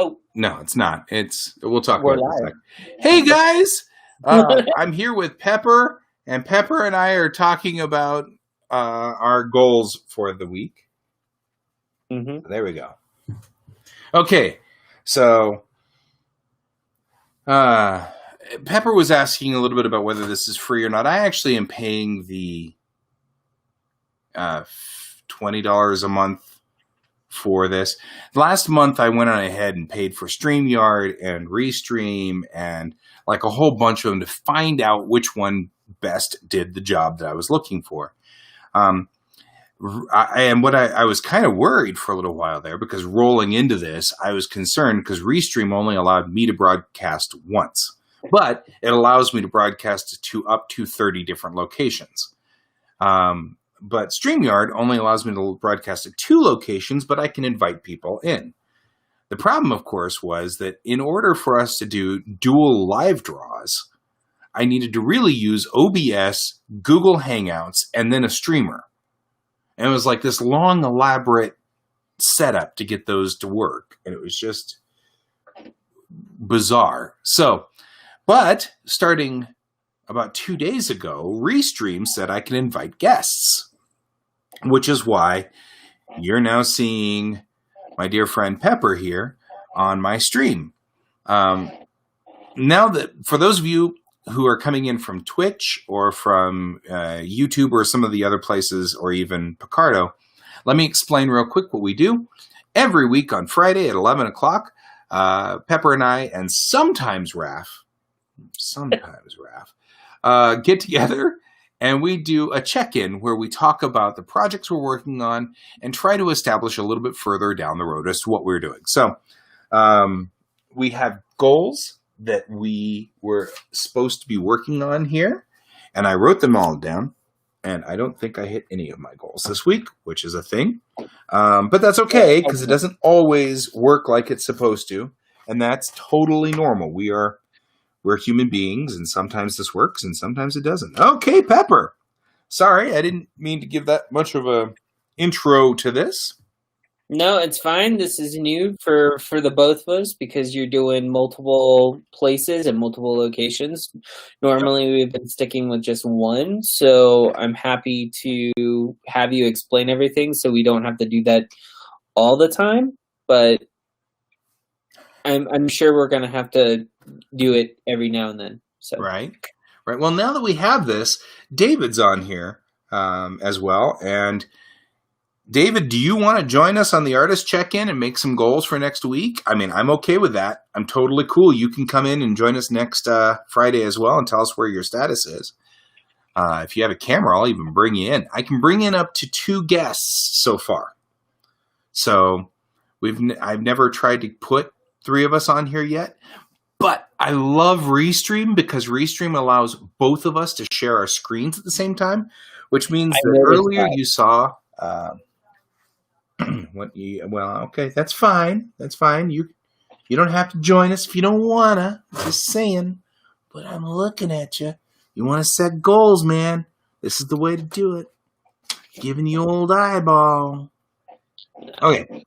Oh, No, it's not. We'll talk we're about it in a live. sec. Hey guys, I'm here with Pepper, and Pepper and I are talking about our goals for the week. Mm-hmm. There we go. Okay, so Pepper was asking a little bit about whether this is free or not. I actually am paying the $20 a month for this. Last month, I went on ahead and paid for StreamYard and Restream and like a whole bunch of them to find out which one best did the job that I was looking for. I was kind of worried for a little while there because rolling into this, I was concerned because Restream only allowed me to broadcast once, but it allows me to broadcast to up to 30 different locations. But StreamYard only allows me to broadcast at 2 locations, but I can invite people in. The problem, of course, was that in order for us to do dual live draws, I needed to really use OBS, Google Hangouts, and then a streamer. And it was like this long, elaborate setup to get those to work. And it was just bizarre. But starting about 2 days ago, Restream said I can invite guests, which is why you're now seeing my dear friend Pepper here on my stream. Now that, for those of you who are coming in from Twitch or from YouTube or some of the other places, or even Picardo, let me explain real quick what we do. Every week on Friday at 11 o'clock, Pepper and I, and sometimes Raph, get together and we do a check-in where we talk about the projects we're working on and try to establish a little bit further down the road as to what we're doing. So we have goals that we were supposed to be working on here, and I wrote them all down, and I don't think I hit any of my goals this week, which is a thing. But that's okay, because it doesn't always work like it's supposed to, and that's totally normal. We're human beings, and sometimes this works, and sometimes it doesn't. Okay, Pepper. Sorry, I didn't mean to give that much of a intro to this. No, it's fine. This is new for the both of us because you're doing multiple places and multiple locations. Normally, we've been sticking with just one, so I'm happy to have you explain everything so we don't have to do that all the time. But I'm sure we're going to have to do it every now and then. So Right. Well, now that we have this, David's on here as well. And David, do you want to join us on the artist check-in and make some goals for next week? I mean, I'm okay with that. I'm totally cool. You can come in and join us next Friday as well and tell us where your status is. If you have a camera, I'll even bring you in. I can bring in up to 2 guests so far. So I've never tried to put 3 of us on here yet. But I love Restream because Restream allows both of us to share our screens at the same time, which means that earlier you saw okay, that's fine. That's fine. You don't have to join us if you don't wanna. Just saying. But I'm looking at you. You want to set goals, man. This is the way to do it. Giving you old eyeball. Okay.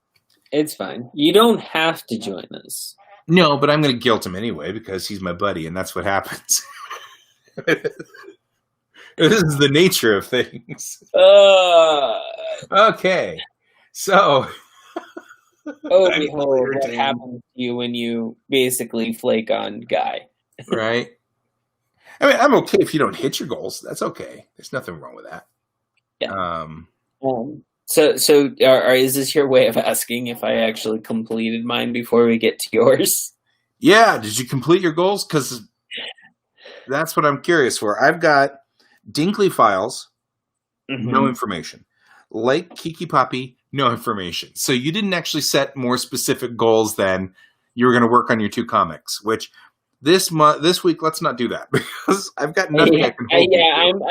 it's fine. You don't have to join us. No, but I'm going to guilt him anyway because he's my buddy, and that's what happens. This is the nature of things. Okay, so. Oh, behold, what happens to you when you basically flake on Guy. Right. I mean, I'm okay if you don't hit your goals. That's okay. There's nothing wrong with that. Yeah. So is this your way of asking if I actually completed mine before we get to yours? Yeah. Did you complete your goals? Because that's what I'm curious for. I've got Dinkley Files, no information. Lake Kiki Poppy, no information. So you didn't actually set more specific goals than you were going to work on your 2 comics, which this week, let's not do that because I've got nothing I can hold.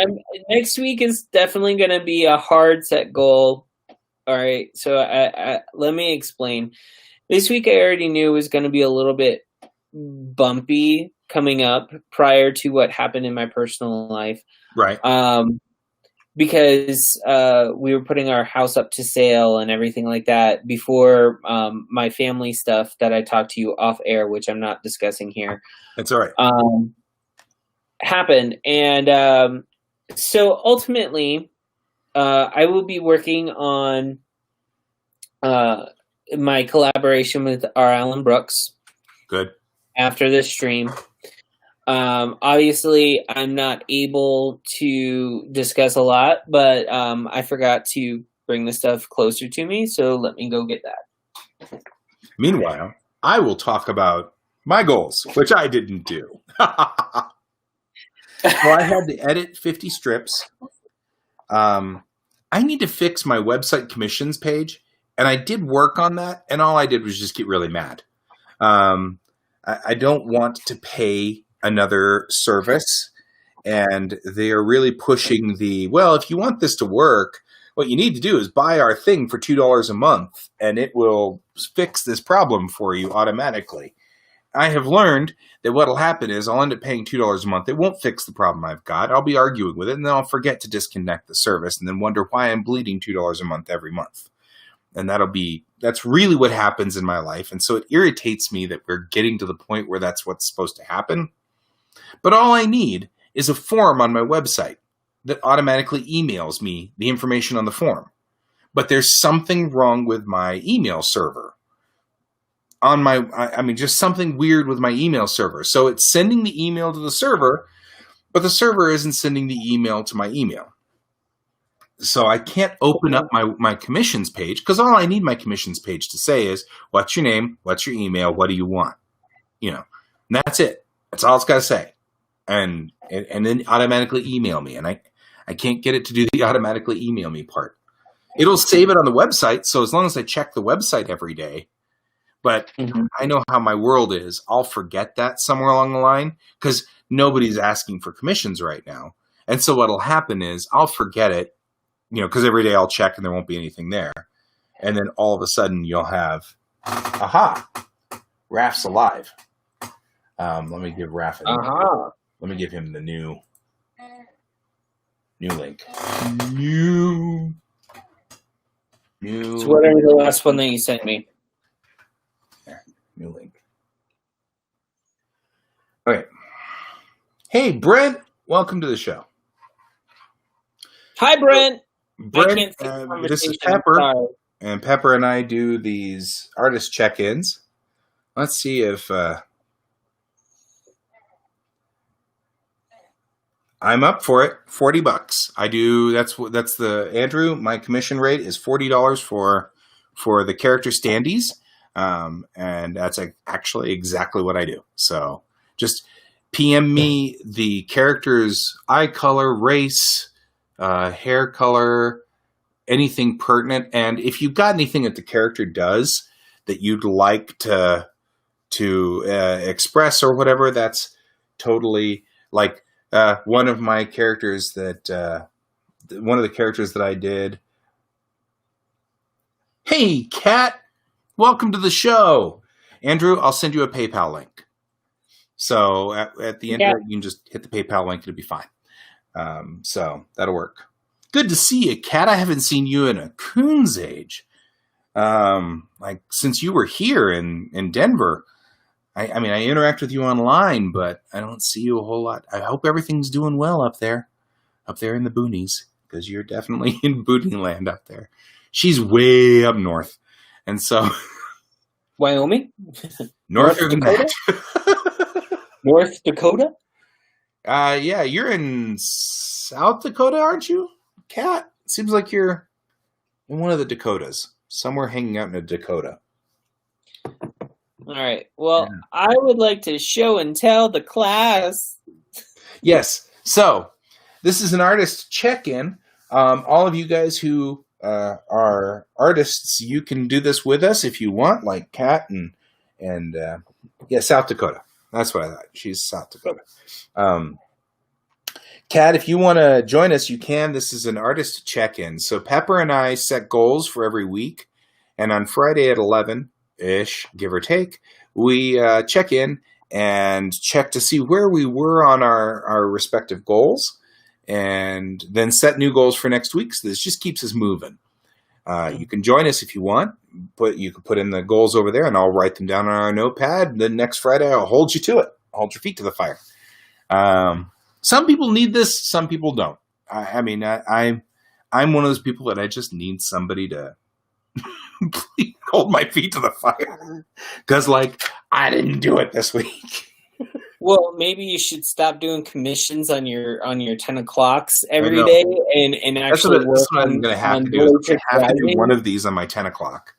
I'm next week is definitely going to be a hard set goal. All right. So let me explain. This week I already knew was going to be a little bit bumpy coming up prior to what happened in my personal life. Right. because we were putting our house up to sale and everything like that before my family stuff that I talked to you off air, which I'm not discussing here. That's all right. Happened. And so ultimately, I will be working on my collaboration with R. Alan Brooks. Good. After this stream. Obviously, I'm not able to discuss a lot, but I forgot to bring the stuff closer to me, so let me go get that. Meanwhile, I will talk about my goals, which I didn't do. So I had to edit 50 strips. I need to fix my website commissions page, and I did work on that, and all I did was just get really mad. I don't want to pay another service, and they are really pushing if you want this to work, what you need to do is buy our thing for $2 a month, and it will fix this problem for you automatically. I have learned that what will happen is I'll end up paying $2 a month. It won't fix the problem I've got. I'll be arguing with it, and then I'll forget to disconnect the service and then wonder why I'm bleeding $2 a month every month. And that's really what happens in my life. And so it irritates me that we're getting to the point where that's what's supposed to happen. But all I need is a form on my website that automatically emails me the information on the form. But there's something wrong with my email server. Just something weird with my email server. So it's sending the email to the server, but the server isn't sending the email to my email. So I can't open up my commissions page, because all I need my commissions page to say is, what's your name? What's your email? What do you want? And that's it. That's all it's got to say. And then automatically email me. And I can't get it to do the automatically email me part. It'll save it on the website. So as long as I check the website every day, but I know how my world is. I'll forget that somewhere along the line, because nobody's asking for commissions right now. And so what'll happen is I'll forget it, because every day I'll check and there won't be anything there. And then all of a sudden you'll have, aha, Raph's alive. Let me give Raph let me give him the new link. New. So whatever the last one that you sent me. There, new link. Okay. Hey, Brent, welcome to the show. Hi, Brent. Brent, this is Pepper, and Pepper and I do these artist check-ins. Let's see if I'm up for it. $40. I do. That's the Andrew. My commission rate is $40 for the character standees, and that's actually exactly what I do. So just PM me the character's eye color, race, hair color, anything pertinent, and if you've got anything that the character does that you'd like to express or whatever, that's totally like one of my characters that one of the characters that I did. Hey, Kat, welcome to the show. Andrew, I'll send you a PayPal link. So at the end of it, you can just hit the PayPal link. It'll be fine. So that'll work. Good to see you, Kat. I haven't seen you in a coon's age. Like since you were here in Denver. I mean, I interact with you online, but I don't see you a whole lot. I hope everything's doing well up there in the boonies, because you're definitely in boonie land up there. She's way up north. And so Wyoming? North Dakota? North Dakota? Yeah, you're in South Dakota, aren't you, Kat? Seems like you're in one of the Dakotas, somewhere hanging out in a Dakota. All right. Well, yeah. I would like to show and tell the class. Yes. So this is an artist check-in. All of you guys who are artists, you can do this with us if you want, like Kat and South Dakota. That's what I thought. She's South Dakota. Kat, if you want to join us, you can. This is an artist check-in. So Pepper and I set goals for every week, and on Friday at 11-ish, give or take, we check in and check to see where we were on our respective goals. and then set new goals for next week. So this just keeps us moving. You can join us if you want, but you can put in the goals over there, and I'll write them down on our notepad. Then next Friday, I'll hold you to it. Hold your feet to the fire. Some people need this. Some people don't. I'm one of those people that I just need somebody to hold my feet to the fire, because I didn't do it this week. Well, maybe you should stop doing commissions on your 10 o'clocks every day and actually work that's what I'm going to have to do. Is I have to do one of these on my 10 o'clock.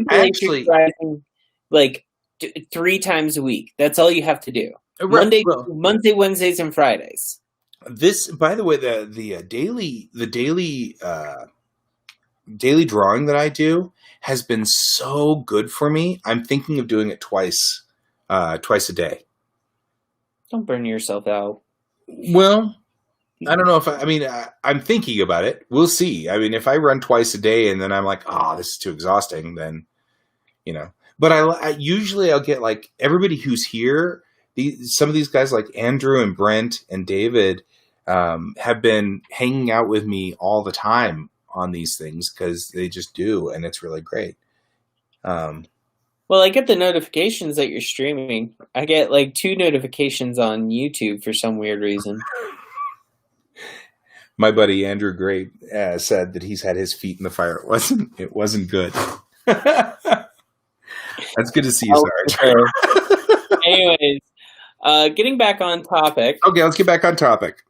Actually, like 3 times a week. That's all you have to do. Monday, Wednesdays, and Fridays. This, by the way, the daily drawing that I do has been so good for me. I'm thinking of doing it twice a day. Don't burn yourself out. Well, I don't know if I'm thinking about it. We'll see. I mean, if I run twice a day and then I'm like, this is too exhausting, then, but I usually I'll get everybody who's here. Some of these guys like Andrew and Brent and David have been hanging out with me all the time on these things because they just do, and it's really great. Well, I get the notifications that you're streaming. I get 2 notifications on YouTube for some weird reason. My buddy Andrew Gray said that he's had his feet in the fire. It wasn't good. That's good to see you, Sarge. Anyways, getting back on topic. Okay, let's get back on topic.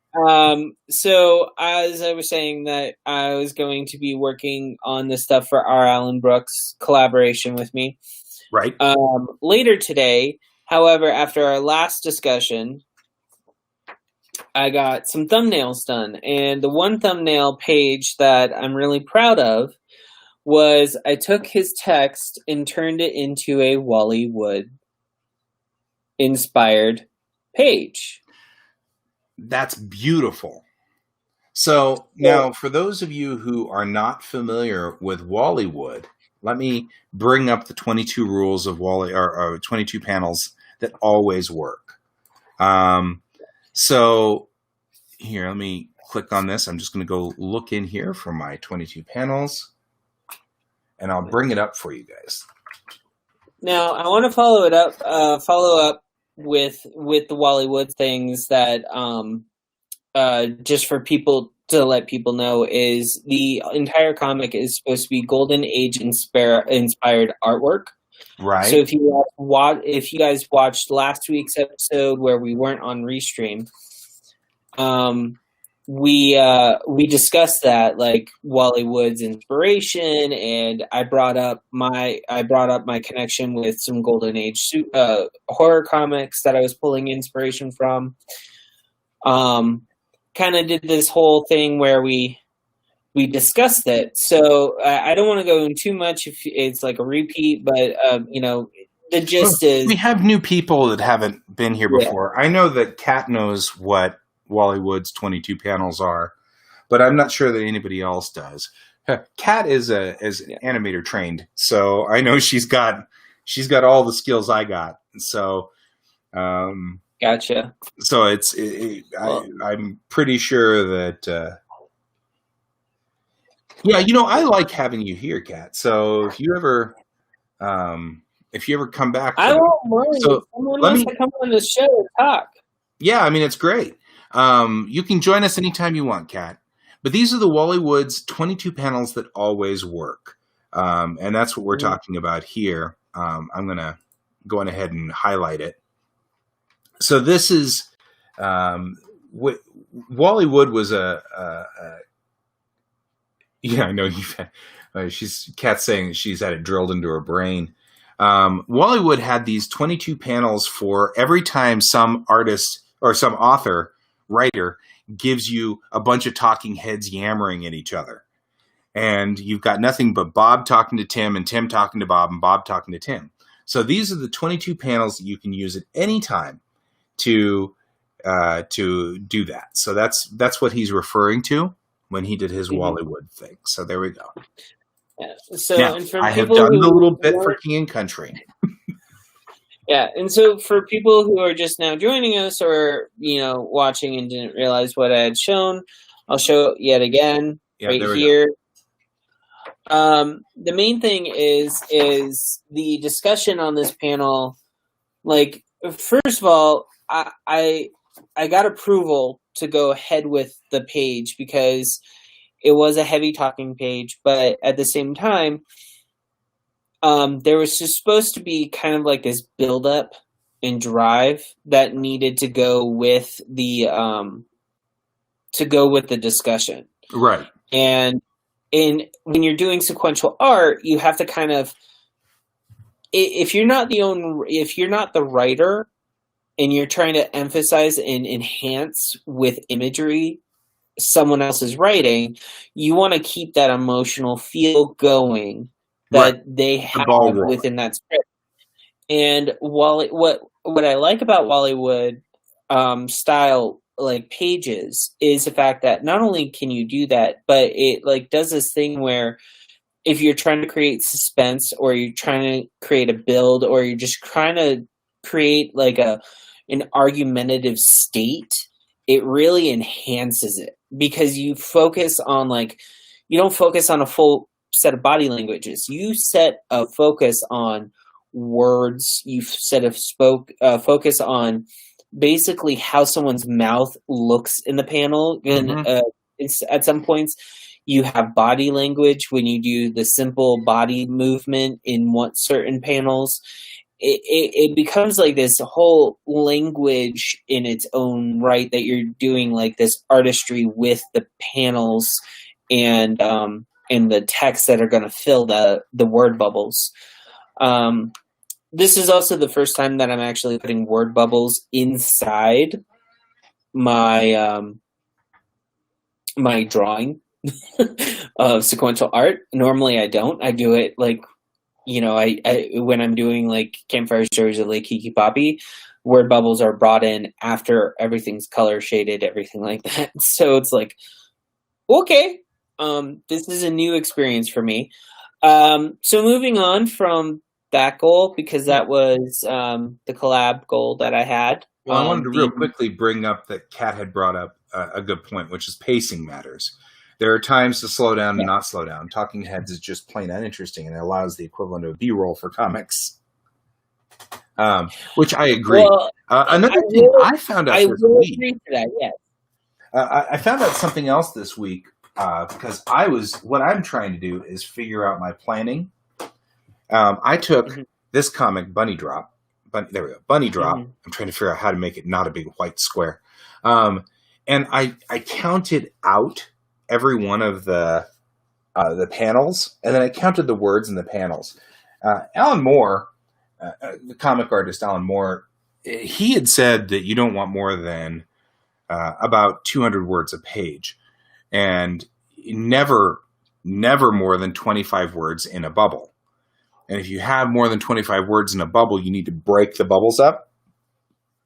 So as I was saying that I was going to be working on the stuff for R. Allen Brooks collaboration with me. Right. Later today, however, after our last discussion, I got some thumbnails done. And the one thumbnail page that I'm really proud of was I took his text and turned it into a Wally Wood inspired page. That's beautiful. So now, for those of you who are not familiar with Wally Wood, let me bring up the 22 rules of Wally, or 22 panels that always work. So here, let me click on this. I'm just going to go look in here for my 22 panels, and I'll bring it up for you guys. Now, I want to follow up with the Wally Wood things that just for people to let people know is the entire comic is supposed to be Golden Age inspired artwork. Right. So if you guys watched last week's episode where we weren't on Restream, we discussed that, Wally Wood's inspiration, and I brought up my connection with some Golden Age horror comics that I was pulling inspiration from. Kind of did this whole thing where we discussed it. So I don't want to go in too much if it's a repeat, but the gist is we have new people that haven't been here before. Yeah. I know that Kat knows what Wally Wood's 22 panels are, but I'm not sure that anybody else does. Kat is animator trained, so I know she's got all the skills I got. So, gotcha. So I'm pretty sure that. I like having you here, Kat. So if you ever come back, I won't mind. So someone wants to come on the show and talk. Yeah, it's great. You can join us anytime you want, Kat. But these are the Wally Wood's 22 panels that always work. And that's what we're talking about here. I'm going to go on ahead and highlight it. So this is Wally Wood was I know Kat's saying she's had it drilled into her brain. Wally Wood had these 22 panels for every time some artist or some writer gives you a bunch of talking heads yammering at each other. And you've got nothing but Bob talking to Tim and Tim talking to Bob and Bob talking to Tim. So these are the 22 panels that you can use at any time to do that. So that's what he's referring to when he did his Wally Wood thing. So there we go. Yeah. So now, and for I have done the little bit for King and Country. Yeah, and so for people who are just now joining us or, watching and didn't realize what I had shown, I'll show it yet again right there we here. The main thing is the discussion on this panel. Like, first of all, I got approval to go ahead with the page because it was a heavy talking page, but at the same time, there was just supposed to be kind of like this build up and drive that needed to go with the discussion. Right. And when you're doing sequential art, you have to kind of, if you're not the writer and you're trying to emphasize and enhance with imagery someone else's writing, you want to keep that emotional feel going that they have within that script. And what I like about Wallywood style like pages is the fact that not only can you do that, but it like does this thing where if you're trying to create suspense or you're trying to create a build or you're just trying to create like an argumentative state, it really enhances it because you focus on you don't focus on a full set of body languages. You set a focus on words. You set a focus on basically how someone's mouth looks in the panel. And at some points, you have body language when you do the simple body movement in certain panels. It becomes like this whole language in its own right that you're doing like this artistry with the panels and the text that are going to fill the word bubbles. This is also the first time that I'm actually putting word bubbles inside my my drawing of sequential art. Normally I don't. I do it like, I when I'm doing like campfire stories of Lake Kiki Poppy, word bubbles are brought in after everything's color shaded, everything like that. So it's like, okay, this is a new experience for me. So moving on from that goal, because that was the collab goal that I had. Well, I wanted to real quickly bring up that Kat had brought up a good point, which is pacing matters. There are times to slow down and not slow down. Talking Heads is just plain uninteresting, and it allows the equivalent of B-roll for comics, which I agree. Well, another thing I found out this week. Agree to that, yes. I found out something else this week because what I'm trying to do is figure out my planning. I took this comic, Bunny Drop. There we go, Bunny Drop. I'm trying to figure out how to make it not a big white square. And I counted out every one of the panels, and then I counted the words in the panels. Alan Moore, the comic artist Alan Moore, he had said that you don't want more than about 200 words a page, and never more than 25 words in a bubble. And if you have more than 25 words in a bubble, you need to break the bubbles up,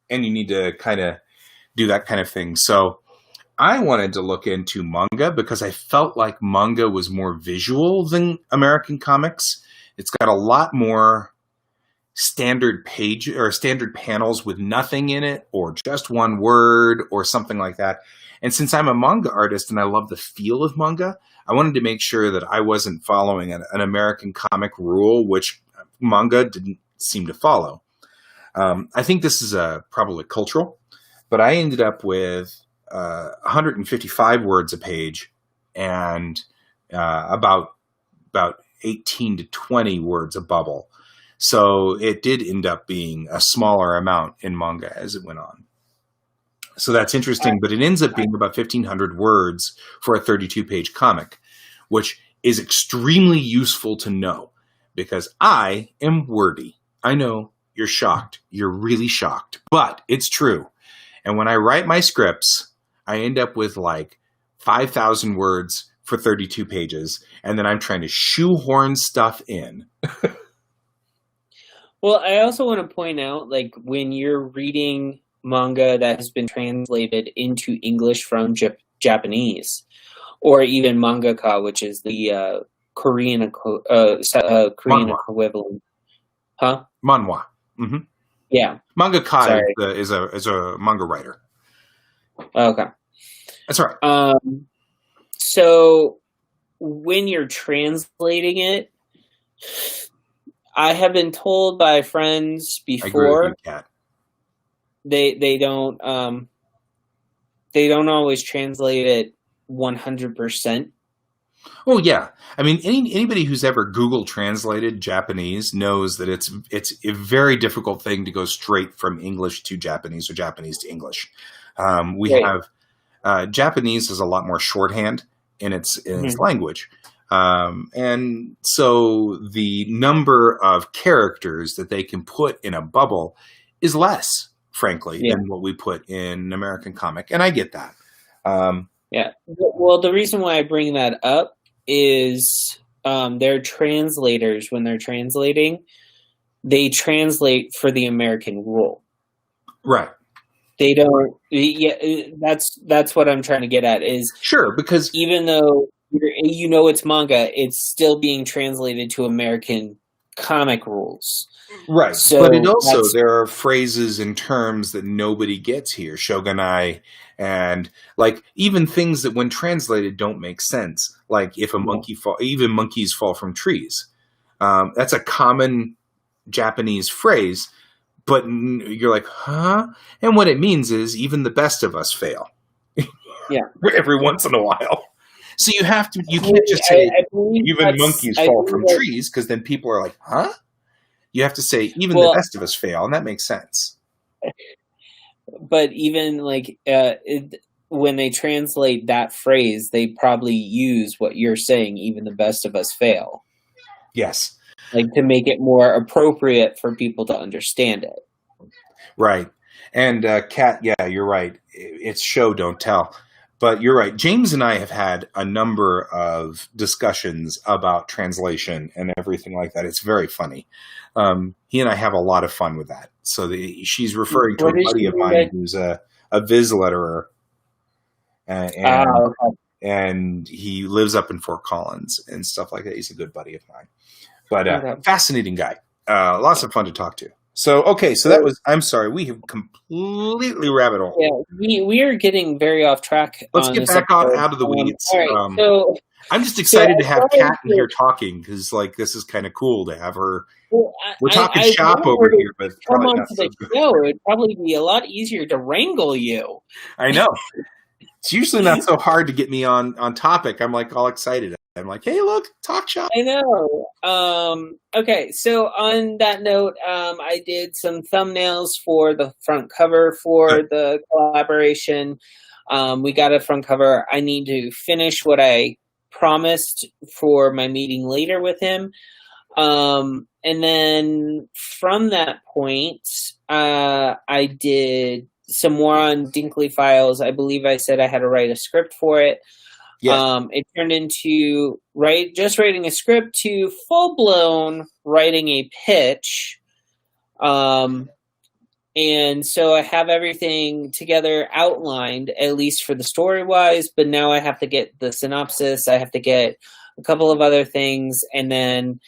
and you need to kind of do that kind of thing. So I wanted to look into manga because I felt like manga was more visual than American comics. It's got a lot more standard page or standard panels with nothing in it or just one word or something like that. And since I'm a manga artist and I love the feel of manga, I wanted to make sure that I wasn't following an American comic rule, which manga didn't seem to follow. I think this is probably cultural, but I ended up with 155 words a page and about 18 to 20 words a bubble. So it did end up being a smaller amount in manga as it went on. So that's interesting, but it ends up being about 1,500 words for a 32-page comic, which is extremely useful to know because I am wordy. I know you're shocked. You're really shocked, but it's true. And when I write my scripts, I end up with like 5,000 words for 32 pages, and then I'm trying to shoehorn stuff in. Well, I also want to point out, like, when you're reading manga that has been translated into English from Japanese, or even mangaka, which is the Korean Manhwa. equivalent. Huh? Manhwa. Mm-hmm. Yeah. Mangaka Sorry. is a manga writer. Okay. That's right. So when you're translating it, I have been told by friends I agree with you, before Kat. they don't always translate it 100%. Oh yeah, I mean anybody who's ever Google translated Japanese knows that it's a very difficult thing to go straight from English to Japanese or Japanese to English. We Right. have Japanese is a lot more shorthand in its Mhm. language, and so the number of characters that they can put in a bubble is less, frankly, Yeah. than what we put in an American comic, and I get that. Yeah. Well, the reason why I bring that up is their translators, when they're translating, they translate for the American rule. Right. They don't. Yeah, that's what I'm trying to get at. Is Sure, because even though it's manga, it's still being translated to American comic rules. right, but it So also that's there are phrases and terms that nobody gets here, shogunai, and like even things that when translated don't make sense. Like if a monkey fall, even monkeys fall from trees. That's a common Japanese phrase, but you're like, huh? And what it means is even the best of us fail. Yeah. Every once in a while. So you can't just say I believe even monkeys I fall believe from trees because then people are like, huh? You have to say even the well, best of us fail, and that makes sense. but even like when they translate that phrase, they probably use what you're saying. Even the best of us fail. Yes. Like to make it more appropriate for people to understand it. Right. And Kat, yeah, you're right. It's show, don't tell. But you're right. James and I have had a number of discussions about translation and everything like that. It's very funny. He and I have a lot of fun with that. So she's referring to What a is buddy she of doing mine that? who's a Viz letterer, Okay. and he lives up in Fort Collins and stuff like that. He's a good buddy of mine. But Okay. fascinating guy. Lots of fun to talk to. So, okay, so that was, I'm sorry, we have completely rabbit hole. Yeah, we are getting very off track. Let's on get this back episode. out of the weeds. All right, so I'm just excited to as have far Kat as in here talking because, like, this is kind of cool to have her. well, We're talking I shop wanted over her to here, but come probably not onto so the good. show. It'd probably be a lot easier to wrangle you. I know. It's usually not so hard to get me on topic. I'm like all excited. I'm like, hey, look, talk shop. I know. Okay, so on that note, I did some thumbnails for the front cover for the collaboration. We got a front cover. I need to finish what I promised for my meeting later with him. And then from that point, I did some more on Dinkley Files. I believe I said I had to write a script for it. Yes. It turned into just writing a script to full blown writing a pitch. And so I have everything together outlined, at least for the story wise, but now I have to get the synopsis. I have to get a couple of other things, and then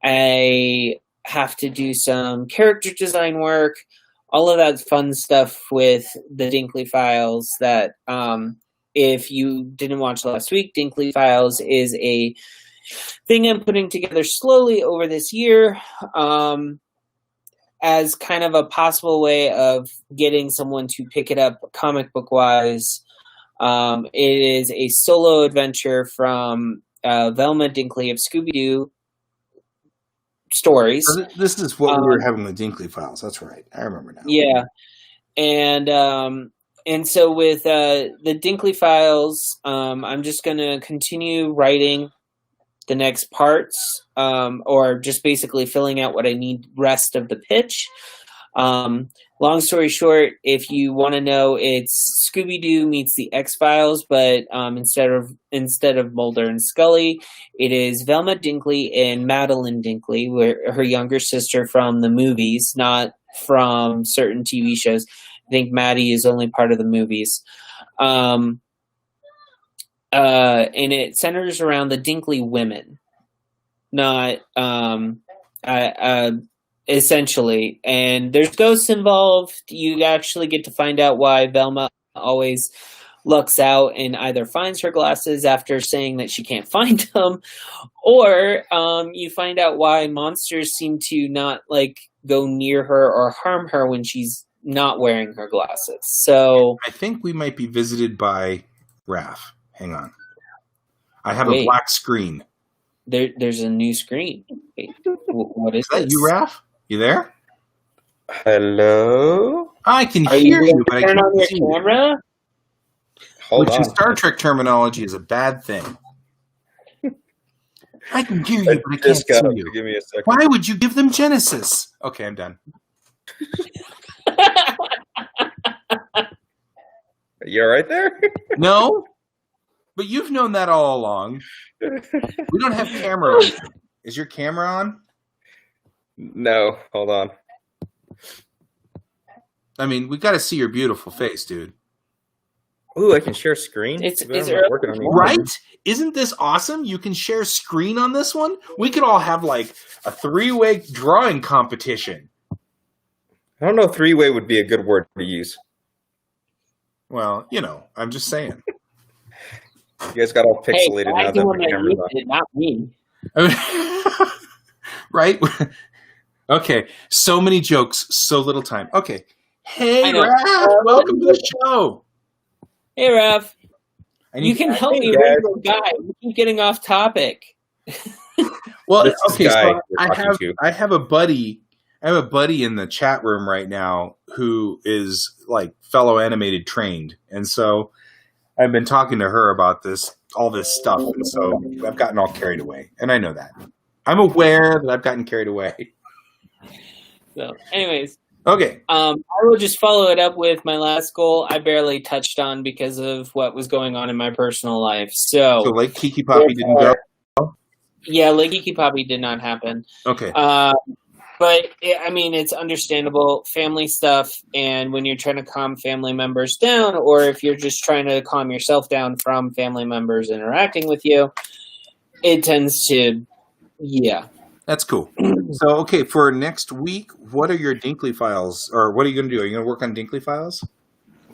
I have to do some character design work, all of that fun stuff with the Dinkley Files that, if you didn't watch last week, Dinkley Files is a thing I'm putting together slowly over this year, as kind of a possible way of getting someone to pick it up comic book wise. It is a solo adventure from Velma Dinkley of Scooby-Doo stories. This is what we were having with Dinkley Files. That's right. I remember now. Yeah. And so with the Dinkley Files, I'm just going to continue writing the next parts, or just basically filling out what I need rest of the pitch. Long story short, if you want to know, it's Scooby-Doo meets the X-Files, but instead of Mulder and Scully, it is Velma Dinkley and Madeline Dinkley, her younger sister from the movies, not from certain TV shows. I think Maddie is only part of the movies. And it centers around the Dinkley women, not essentially. And there's ghosts involved. You actually get to find out why Velma always lucks out and either finds her glasses after saying that she can't find them, or you find out why monsters seem to not like go near her or harm her when she's not wearing her glasses. So I think we might be visited by Raph. Hang on. I have a Wait. black screen. there's a new screen. Wait, what is Is that this? you, Raph? You there? Hello? I can Are hear you you, going but to I turn can't on see your you. camera? Hold Which on. in Star Trek terminology is a bad thing. I can hear you, but I can't Just see got you. Give me a second. Why would you give them Genesis? Okay, I'm done. You all right there? No, but you've known that all along. We don't have camera on. Is your camera on? No, hold on. I mean, we got to see your beautiful face, dude. Ooh, I can share screen. It's I'm not early. working on it. Right? Isn't this awesome? You can share screen on this one. We could all have like a 3-way drawing competition. I don't know if three-way would be a good word to use. Well, you know, I'm just saying. You guys got all Hey, pixelated now I'm that the one the that camera's used on. it, not me. Right? Okay. So many jokes, so little time. Okay. Hey, I know. Raph, welcome to the show. Hey, Raph. I You need- can help Hey, me guys. read the guy. We keep getting off topic. Well, This is okay. Guy So we're I talking have to. I have a buddy. I have a buddy in the chat room right now who is like fellow animated trained, and so I've been talking to her about all this stuff, and so I've gotten all carried away, and I know that. I'm aware that I've gotten carried away. So, anyways, Okay. I will just follow it up with my last goal. I barely touched on because of what was going on in my personal life. So So, like Kiki Poppy didn't go. yeah, Leggy Poppy did not happen. Okay. But I mean, it's understandable family stuff, and when you're trying to calm family members down, or if you're just trying to calm yourself down from family members interacting with you, it tends to, yeah. That's cool. So, okay, for next week, what are your Dinkley files, or what are you going to do? Are you going to work on Dinkley files?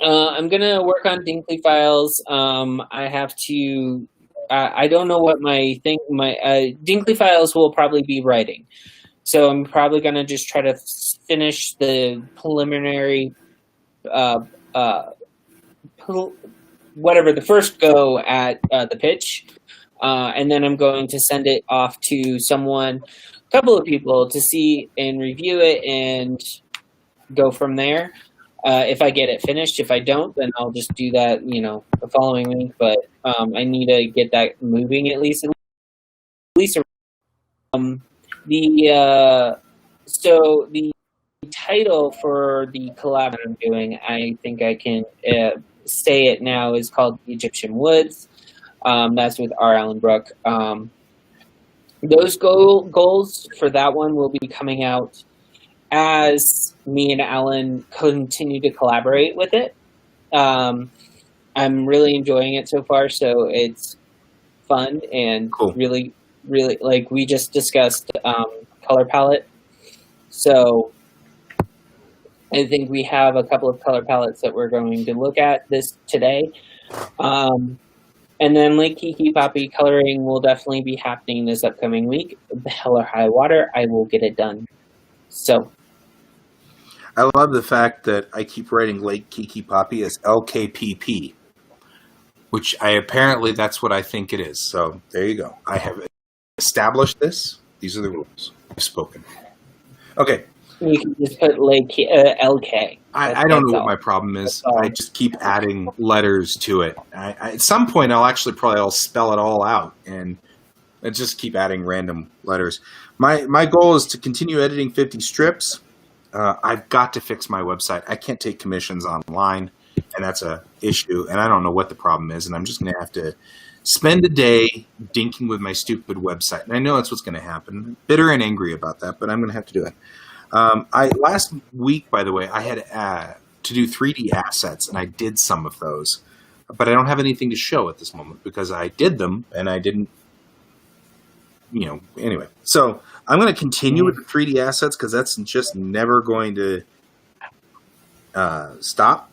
I'm gonna work on Dinkley files. I have to. I don't know what my thing. My Dinkley files will probably be writing, so I'm probably gonna just try to finish the preliminary, whatever the first go at the pitch, and then I'm going to send it off to someone, a couple of people, to see and review it and go from there. If I get it finished, if I don't, then I'll just do that, the following week. But I need to get that moving at least. So the title for the collab that I'm doing, I think I can say it now, is called The Egyptian Woods. That's with R. Allen Brook. Those goals for that one will be coming out as me and Alan continue to collaborate with it. I'm really enjoying it so far, so it's fun and Cool. really, really, like we just discussed color palette. So I think we have a couple of color palettes that we're going to look at today. And then like Kiki Poppy coloring will definitely be happening this upcoming week. Hell or high water, I will get it done. So I love the fact that I keep writing Lake Kiki Poppy as LKPP, which apparently that's what I think it is. So there you go. I have established this. These are the rules. I've spoken. Okay. you can just put like LK. I don't know That's what all. my problem is. That's all. I just keep adding letters to it. At some point, I'll spell it all out and just keep adding random letters. My goal is to continue editing 50 strips. I've got to fix my website. I can't take commissions online, and that's a issue. And I don't know what the problem is, and I'm just going to have to spend a day dinking with my stupid website. And I know that's what's going to happen. Bitter and angry about that, but I'm going to have to do it. Last week, by the way, I had to do 3D assets, and I did some of those. But I don't have anything to show at this moment because I did them, and I didn't anyway. So I'm going to continue with the 3D assets because that's just never going to stop.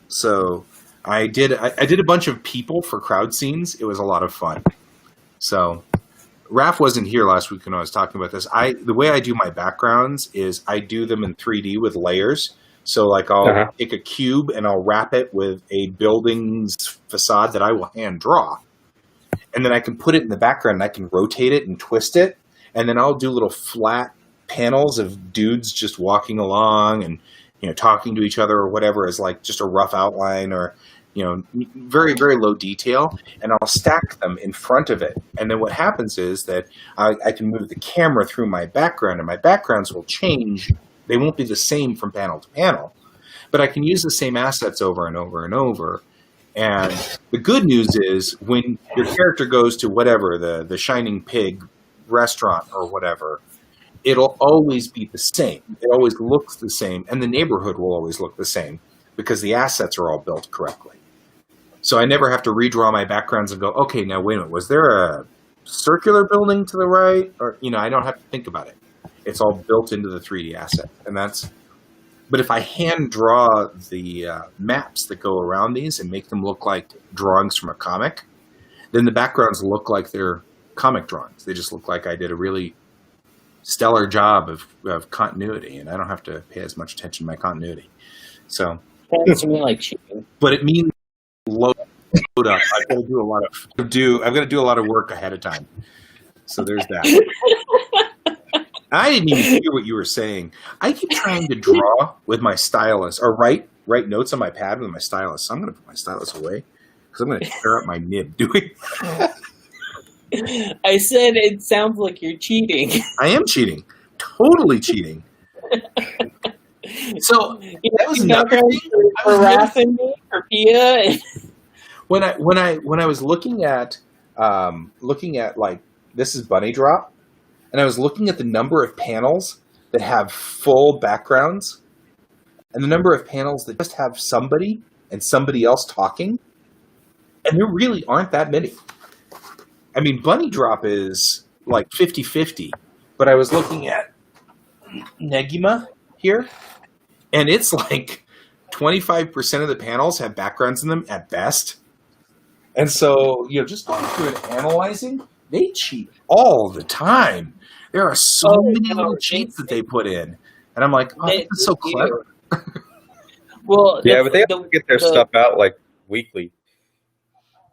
So I did a bunch of people for crowd scenes. It was a lot of fun. So Raph wasn't here last week when I was talking about this. The way I do my backgrounds is I do them in 3D with layers. So like I'll take a cube and I'll wrap it with a building's facade that I will hand draw. And then I can put it in the background and I can rotate it and twist it. And then I'll do little flat panels of dudes just walking along and, talking to each other or whatever as like just a rough outline or, very, very low detail. And I'll stack them in front of it. And then what happens is that I can move the camera through my background and my backgrounds will change. They won't be the same from panel to panel, but I can use the same assets over and over and over. And the good news is when your character goes to whatever, the Shining Pig restaurant or whatever, it'll always be the same. It always looks the same, and the neighborhood will always look the same because the assets are all built correctly. So I never have to redraw my backgrounds and go, okay, now wait a minute, was there a circular building to the right? Or, I don't have to think about it. It's all built into the 3D asset, but if I hand draw the maps that go around these and make them look like drawings from a comic, then the backgrounds look like they're comic drawings. They just look like I did a really stellar job of continuity, and I don't have to pay as much attention to my continuity. So, Sounds to me like cheating. but it means load up. I've got to do a lot of work ahead of time. So there's that. I didn't even hear what you were saying. I keep trying to draw with my stylus or write notes on my pad with my stylus. So I'm going to put my stylus away because I'm going to tear up my nib doing that. I said it sounds like you're cheating. I am cheating. Totally cheating. So that was another thing. For Raph and me, for Pia. When I was looking at like this is Bunny Drop, and I was looking at the number of panels that have full backgrounds, and the number of panels that just have somebody and somebody else talking, and there really aren't that many. I mean, Bunny Drop is like 50-50, but I was looking at Negima here, and it's like 25% of the panels have backgrounds in them at best. And so, just going through and analyzing, they cheat all the time. There are so many little cheats that they put in. And I'm like, that's so clever. Well, yeah, but they have to get their stuff out like weekly.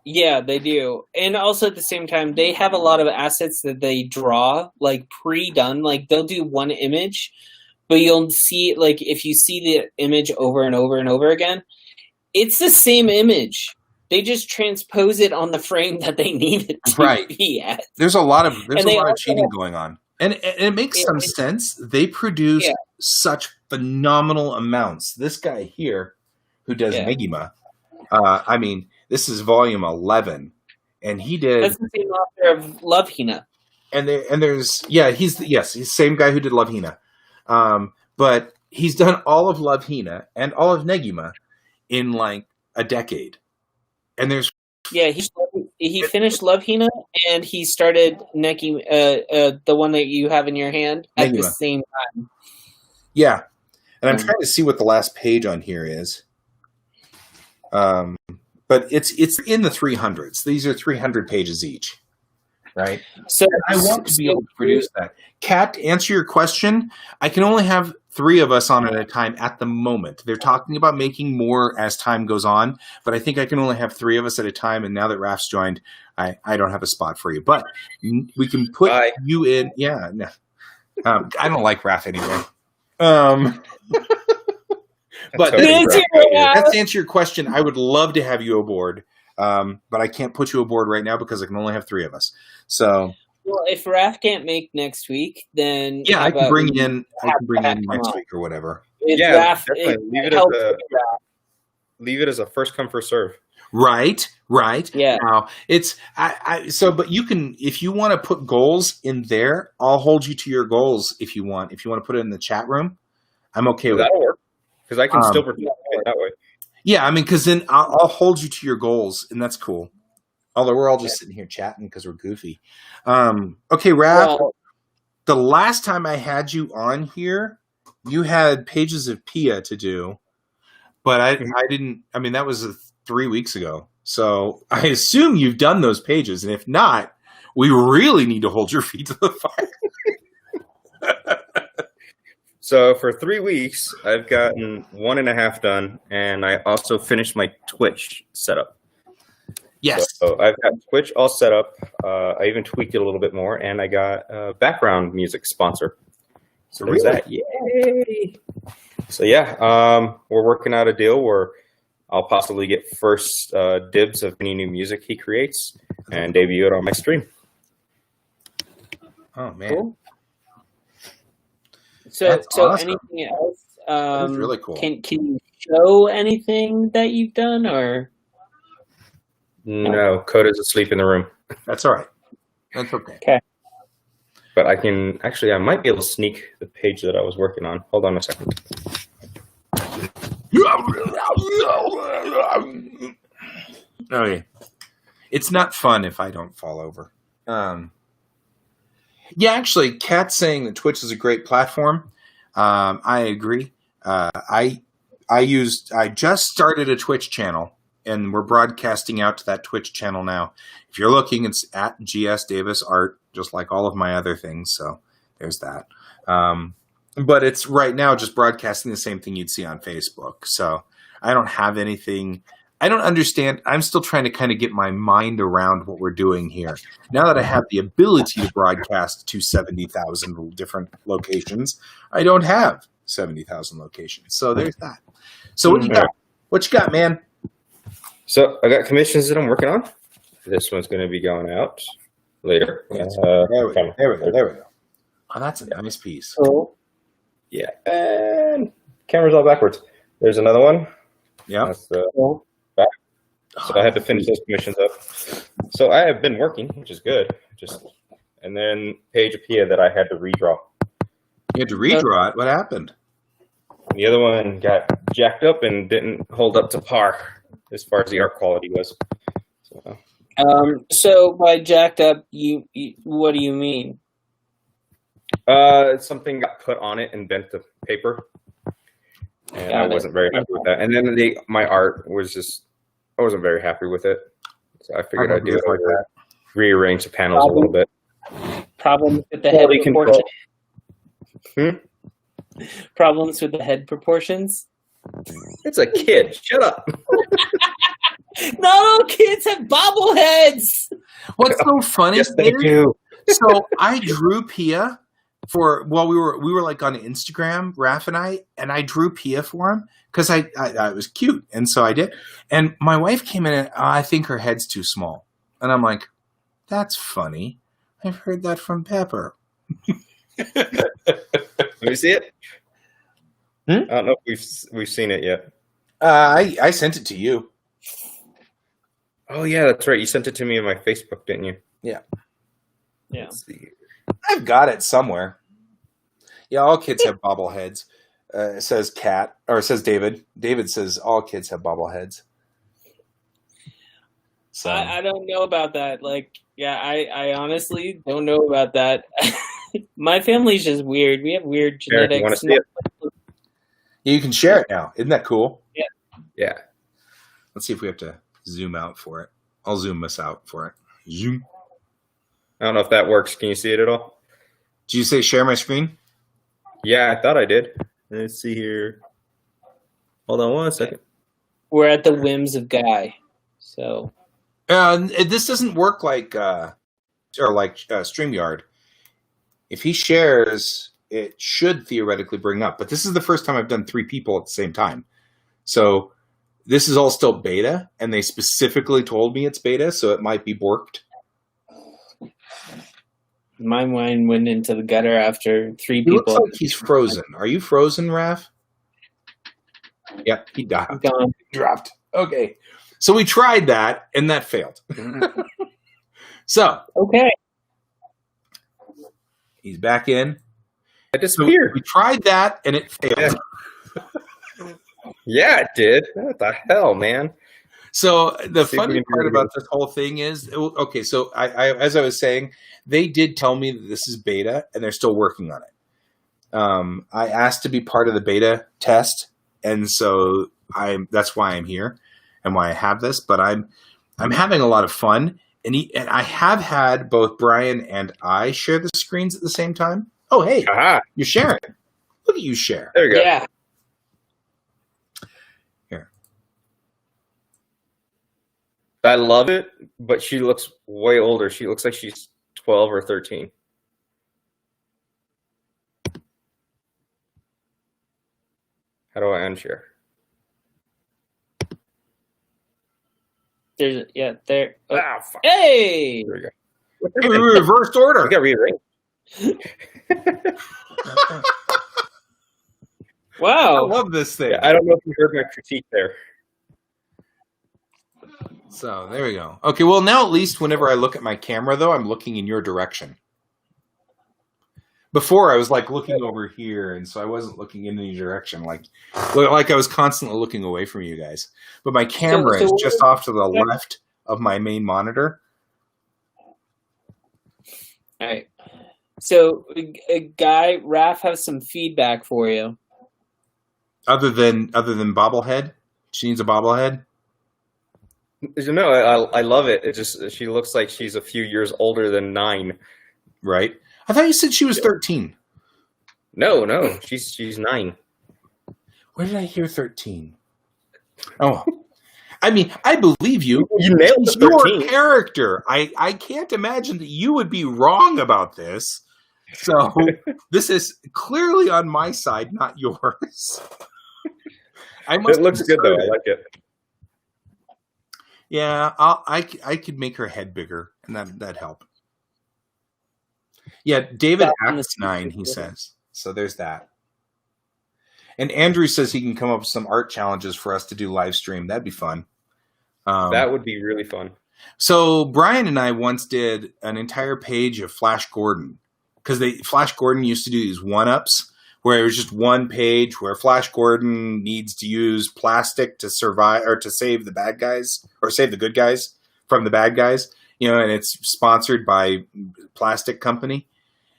Yeah, they do. And also at the same time, they have a lot of assets that they draw, like pre-done. Like they'll do one image, but you'll see, like if you see the image over and over and over again, it's the same image. They just transpose it on the frame that they need it to be at. There's a lot of cheating going on. And it makes some sense. They produce such phenomenal amounts. This guy here, who does Negima, I mean, this is volume 11, and he did. That's the same author of Love Hina. He's the same guy who did Love Hina, but he's done all of Love Hina and all of Negima in like a decade. And there's he finished Love Hina and he started Negima, the one that you have in your hand at Negima. the same time. Yeah, and I'm trying to see what the last page on here is. But it's in the 300s. These are 300 pages each, right? So I want to be able to produce that. Kat, to answer your question, I can only have 3 of us on at a time at the moment. They're talking about making more as time goes on, but I think I can only have 3 of us at a time. And now that Raph's joined, I don't have a spot for you. But we can put you in. Yeah, no. I don't like Raph anyway. But that's to answer your question. I would love to have you aboard, but I can't put you aboard right now because I can only have 3 of us. So, well, if Raph can't make next week, then I can bring in next week or whatever. Definitely leave it as a first come first serve. Right. Yeah. Now it's but you can, if you want to put goals in there, I'll hold you to your goals if you want. If you want to put it in the chat room, I'm okay with that'll work. Because I can still participate that way. Yeah, I mean, because then I'll hold you to your goals, and that's cool. Although we're all just sitting here chatting because we're goofy. Okay, Raph, Well, the last time I had you on here, you had Pages of Pia to do, but I didn't. I mean, that was 3 weeks ago. So I assume you've done those pages, and if not, we really need to hold your feet to the fire. So for 3 weeks, I've gotten 1.5 done, and I also finished my Twitch setup. Yes. So I've got Twitch all set up. I even tweaked it a little bit more, and I got a background music sponsor. So there's Really? that. Yay! So yeah, we're working out a deal where I'll possibly get first dibs of any new music he creates and debut it on my stream. Oh man, cool. So, That's so awesome. anything else? That's really cool. Can you show anything that you've done, or No, Coda's asleep in the room. That's all right. That's okay. But I can actually, I might be able to sneak the page that I was working on. Hold on a second. Okay. It's not fun if I don't fall over. Yeah, actually, Kat's saying that Twitch is a great platform. I agree. I just started a Twitch channel, and we're broadcasting out to that Twitch channel now. If you're looking, it's at GS Davis Art, just like all of my other things. So there's that. But it's right now just broadcasting the same thing you'd see on Facebook. So I don't have anything. I don't understand. I'm still trying to kind of get my mind around what we're doing here. Now that I have the ability to broadcast to 70,000 different locations, I don't have 70,000 locations. So there's that. So what do you got? What you got, man? So I got commissions that I'm working on. This one's going to be going out later. There we go. There we go. Oh, that's a nice piece. cool? Yeah, and camera's all backwards. There's another one. Yeah. That's the Cool. So I had to finish those commissions up. So I have been working, which is good. And then Page of Pia that I had to redraw. You had to redraw it. What happened? The other one got jacked up and didn't hold up to par as far as the art quality was. So by jacked up, you what do you mean? Something got put on it and bent the paper, and Got I it. wasn't very happy with that. And then my art was just, I wasn't very happy with it. So I figured I'd do it like that. Rearrange the panels a little bit. Problems with the head Quality control. proportions? Problems with the head proportions? It's a kid. Shut up. No, kids have bobbleheads. What's so funny? Yes, they do. So I drew Pia we were like on Instagram, Raph and I drew Pia for him because I it was cute, and so I did. And my wife came in and I think her head's too small, and I'm like, that's funny. I've heard that from Pepper. Let me see it. I don't know if we've seen it yet. I sent it to you. Oh yeah, that's right. You sent it to me on my Facebook, didn't you? Yeah. Let's see. I've got it somewhere. Yeah, all kids have bobbleheads. It says Cat, or it says David. David says all kids have bobbleheads. So I don't know about that. Like, yeah, I honestly don't know about that. My family's just weird. We have weird Eric, genetics. you want to see it? you can share it now. Isn't that cool? Yeah. Let's see if we have to zoom out for it. I'll zoom us out for it. Zoom. I don't know if that works. Can you see it at all? Did you say share my screen? Yeah, I thought I did. Let's see here. Hold on one second. We're at the whims of Guy. So This doesn't work like StreamYard. If he shares, it should theoretically bring up. But this is the first time I've done 3 people at the same time. So this is all still beta, and they specifically told me it's beta, so it might be borked. my mind went into the gutter after 3 He people. looks like he's frozen. Are you frozen, Raph? Yep, he died. Gone. Dropped. Okay. So we tried that, and that failed. So Okay. he's back in. It So disappeared. we tried that, and it failed. Yeah, it did. What the hell, man? So the See if we funny can part do it about again. this whole thing is, okay, so I as I was saying, they did tell me that this is beta and they're still working on it. I asked to be part of the beta test, and so that's why I'm here and why I have this. But I'm having a lot of fun, and I have had both Brian and I share the screens at the same time. Oh, hey, Aha! you're sharing. Look at you share. There you go. Yeah. Here. I love it, but she looks way older. She looks like she's 12 or 13. How do I unshare? There's there. Oh. Ah, fuck. Hey. There we go. Reversed We order. got rearranged. I Wow. love this thing. Yeah, I don't know if you heard my critique there. So there we go. Okay, well now at least whenever I look at my camera though, I'm looking in your direction. Before I was like looking over here, and so I wasn't looking in any direction, like I was constantly looking away from you guys. But my camera is just off to the left of my main monitor. All right. So, Guy, Raph has some feedback for you. Other than bobblehead, she needs a bobblehead. No, I love it. It just she looks like she's a few years older than 9. Right? I thought you said she was 13. No, she's 9. Where did I hear 13? Oh, I mean, I believe you. You nailed She's the your 13. character. I can't imagine that you would be wrong about this. So this is clearly on my side, not yours. It looks good though. I like it. Yeah, I could make her head bigger, and that'd help. Yeah, David acts 9, he says. So there's that. And Andrew says he can come up with some art challenges for us to do live stream. That'd be fun. That would be really fun. So Brian and I once did an entire page of Flash Gordon, because Flash Gordon used to do these one-ups where it was just one page where Flash Gordon needs to use plastic to survive or to save the bad guys or save the good guys from the bad guys, and it's sponsored by Plastic Company.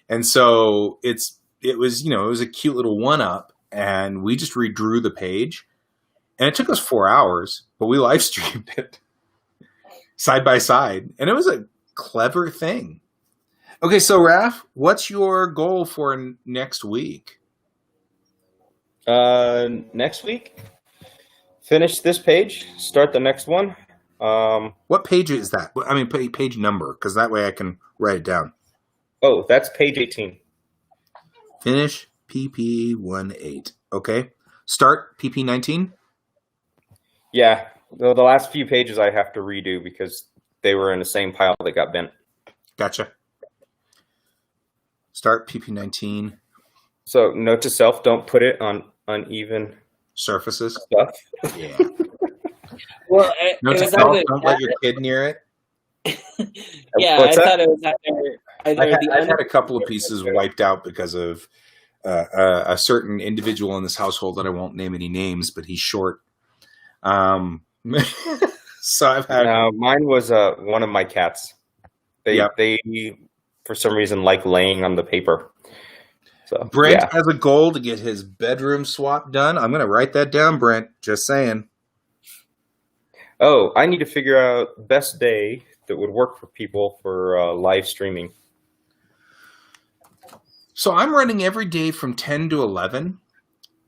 And so it was a cute little one-up, and we just redrew the page, and it took us 4 hours, but we live streamed it side by side, and it was a clever thing. Okay, so Raph, what's your goal for next week? Next week, finish this page, start the next one. What page is that? I mean, page number, because that way I can write it down. Oh, that's page 18. Finish PP18. Okay. Start PP19? Yeah, the last few pages I have to redo because they were in the same pile that got bent. Gotcha. Start PP19. So note to self, don't put it on uneven Surfaces. stuff. Yeah. Well, Note to self, don't let your kid near it. Yeah, What's I that? thought it was either I've had a couple of pieces wiped out because of a certain individual in this household that I won't name any names, but he's short. So I've had. Mine was one of my cats. They for some reason like laying on the paper. So Brent has a goal to get his bedroom swap done. I'm going to write that down, Brent. Just saying. Oh, I need to figure out best day that would work for people for live streaming. So I'm running every day from 10 to 11